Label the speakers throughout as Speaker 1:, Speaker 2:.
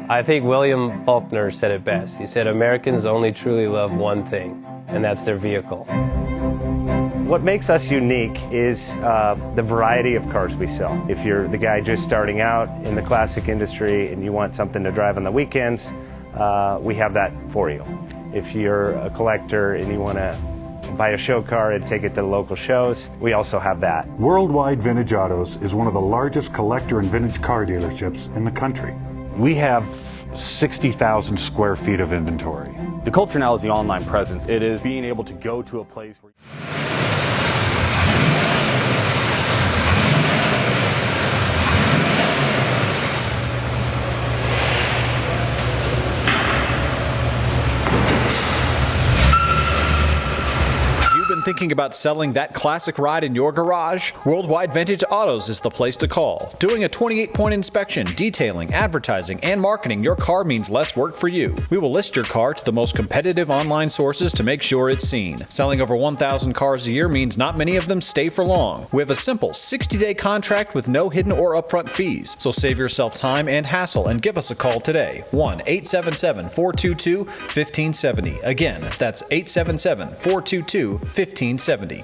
Speaker 1: I think William Faulkner said it best. He said, Americans only truly love one thing, and that's their vehicle.
Speaker 2: What makes us unique is the variety of cars we sell. If you're the guy just starting out in the classic industry and you want something to drive on the weekends, we have that for you. If you're a collector and you want to buy a show car and take it to the local shows, we also have that.
Speaker 3: Worldwide Vintage Autos is one of the largest collector and vintage car dealerships in the country.
Speaker 4: We have 60,000 square feet of inventory.
Speaker 5: The culture now is the online presence. It is being able to go to a place where...
Speaker 6: Thinking about selling that classic ride in your garage? Worldwide Vintage Autos is the place to call. Doing a 28-point inspection, detailing, advertising, and marketing your car means less work for you. We will list your car to the most competitive online sources to make sure it's seen. Selling over 1,000 cars a year means not many of them stay for long. We have a simple 60-day contract with no hidden or upfront fees. So save yourself time and hassle and give us a call today. 1-877-422-1570. Again, that's 877-422-1570.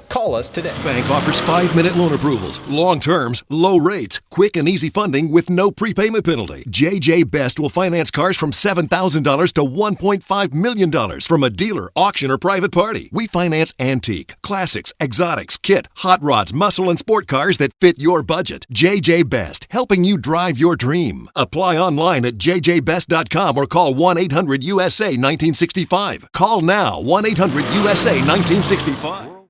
Speaker 6: Call us today.
Speaker 7: Bank offers 5-minute loan approvals, long terms, low rates, quick and easy funding with no prepayment penalty. JJ Best will finance cars from $7,000 to $1.5 million from a dealer, auction, or private party. We finance antique, classics, exotics, kit, hot rods, muscle, and sport cars that fit your budget. JJ Best, helping you drive your dream. Apply online at jjbest.com or call 1-800-USA-1965. Call now, 1-800-USA-1965.